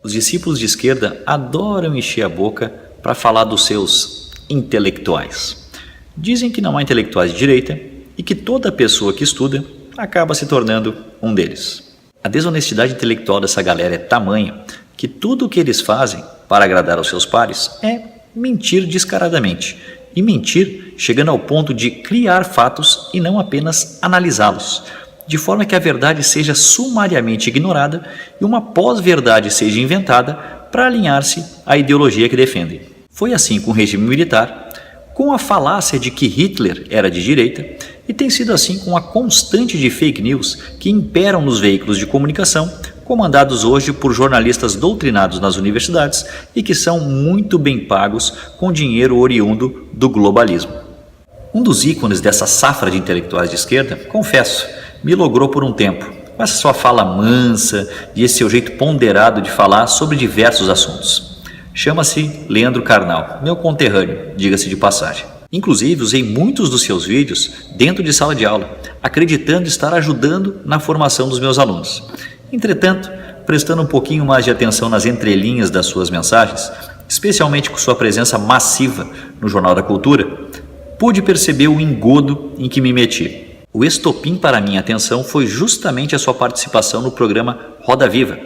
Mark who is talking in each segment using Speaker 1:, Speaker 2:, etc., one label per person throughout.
Speaker 1: Os discípulos de esquerda adoram encher a boca para falar dos seus intelectuais. Dizem que não há intelectuais de direita e que toda pessoa que estuda acaba se tornando um deles. A desonestidade intelectual dessa galera é tamanha que tudo o que eles fazem para agradar aos seus pares é mentir descaradamente. E mentir chegando ao ponto de criar fatos e não apenas analisá-los, de forma que a verdade seja sumariamente ignorada e uma pós-verdade seja inventada para alinhar-se à ideologia que defendem. Foi assim com o regime militar, com a falácia de que Hitler era de direita, e tem sido assim com a constante de fake news que imperam nos veículos de comunicação, comandados hoje por jornalistas doutrinados nas universidades e que são muito bem pagos com dinheiro oriundo do globalismo. Um dos ícones dessa safra de intelectuais de esquerda, confesso, me logrou por um tempo, com essa sua fala mansa e esse seu jeito ponderado de falar sobre diversos assuntos. Chama-se Leandro Carnal, meu conterrâneo, diga-se de passagem. Inclusive, usei muitos dos seus vídeos dentro de sala de aula, acreditando estar ajudando na formação dos meus alunos. Entretanto, prestando um pouquinho mais de atenção nas entrelinhas das suas mensagens, especialmente com sua presença massiva no Jornal da Cultura, pude perceber o engodo em que me meti. O estopim para minha atenção foi justamente a sua participação no programa Roda Viva,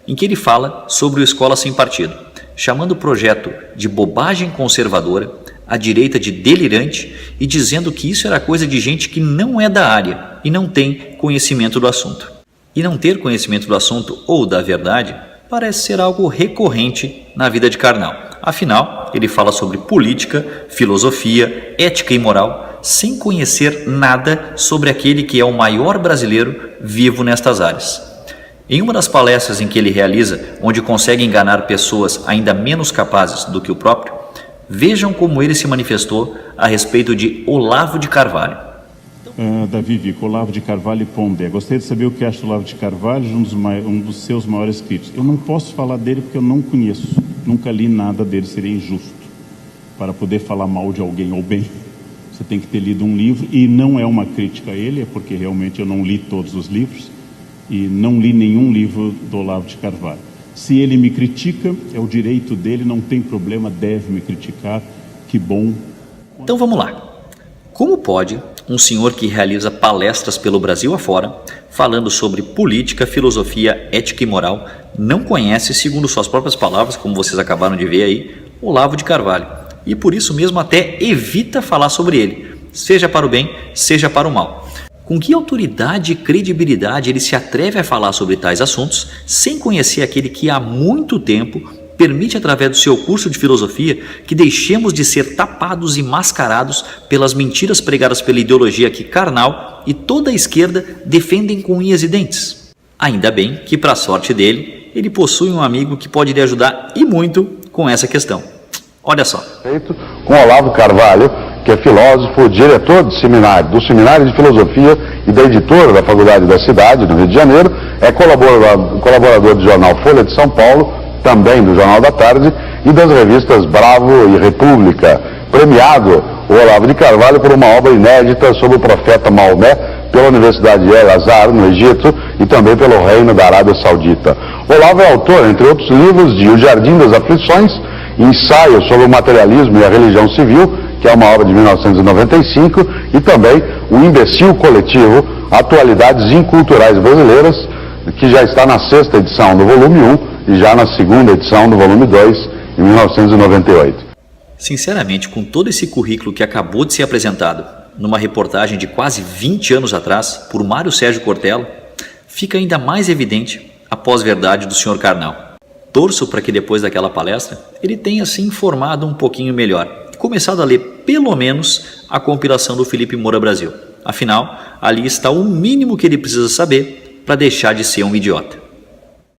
Speaker 1: em que ele fala sobre o Escola Sem Partido, chamando o projeto de bobagem conservadora, a direita de delirante e dizendo que isso era coisa de gente que não é da área e não tem conhecimento do assunto. E não ter conhecimento do assunto ou da verdade parece ser algo recorrente na vida de Karnal. Afinal, ele fala sobre política, filosofia, ética e moral, sem conhecer nada sobre aquele que é o maior brasileiro vivo nestas áreas. Em uma das palestras em que ele realiza, onde consegue enganar pessoas ainda menos capazes do que o próprio, vejam como ele se manifestou a respeito de Olavo de Carvalho.
Speaker 2: Davi Vico, Olavo de Carvalho e Pondé. Gostaria de saber o que acha do Olavo de Carvalho, um dos seus maiores críticos. Eu não posso falar dele porque eu não conheço, nunca li nada dele, seria injusto. Para poder falar mal de alguém ou bem, você tem que ter lido um livro, e não é uma crítica a ele, é porque realmente eu não li todos os livros, e não li nenhum livro do Olavo de Carvalho. Se ele me critica, é o direito dele, não tem problema, deve me criticar, que bom.
Speaker 1: Então vamos lá. Como pode um senhor que realiza palestras pelo Brasil afora, falando sobre política, filosofia, ética e moral, não conhece, segundo suas próprias palavras, como vocês acabaram de ver aí, Olavo de Carvalho, e por isso mesmo até evita falar sobre ele, seja para o bem, seja para o mal? Com que autoridade e credibilidade ele se atreve a falar sobre tais assuntos sem conhecer aquele que há muito tempo permite, através do seu curso de filosofia, que deixemos de ser tapados e mascarados pelas mentiras pregadas pela ideologia que Karnal e toda a esquerda defendem com unhas e dentes? Ainda bem que, para a sorte dele, ele possui um amigo que pode lhe ajudar e muito com essa questão. Olha só.
Speaker 3: Feito com Olavo Carvalho, que é filósofo, diretor do Seminário de Filosofia e da editora da Faculdade da Cidade, no Rio de Janeiro, é colaborador do jornal Folha de São Paulo, também do Jornal da Tarde e das revistas Bravo e República. Premiado o Olavo de Carvalho por uma obra inédita sobre o profeta Maomé pela Universidade de El-Azhar, no Egito, e também pelo Reino da Arábia Saudita. Olavo é autor, entre outros livros, de O Jardim das Aflições, Ensaio sobre o Materialismo e a Religião Civil, que é uma obra de 1995, e também O Imbecil Coletivo, Atualidades Inculturais Brasileiras, que já está na 6ª edição do volume 1 e já na 2ª edição do volume 2, em 1998.
Speaker 1: Sinceramente, com todo esse currículo que acabou de ser apresentado numa reportagem de quase 20 anos atrás por Mário Sérgio Cortella, fica ainda mais evidente a pós-verdade do Sr. Karnal. Torço para que depois daquela palestra ele tenha se informado um pouquinho melhor e começado a ler pelo menos a compilação do Felipe Moura Brasil. Afinal, ali está o mínimo que ele precisa saber para deixar de ser um idiota.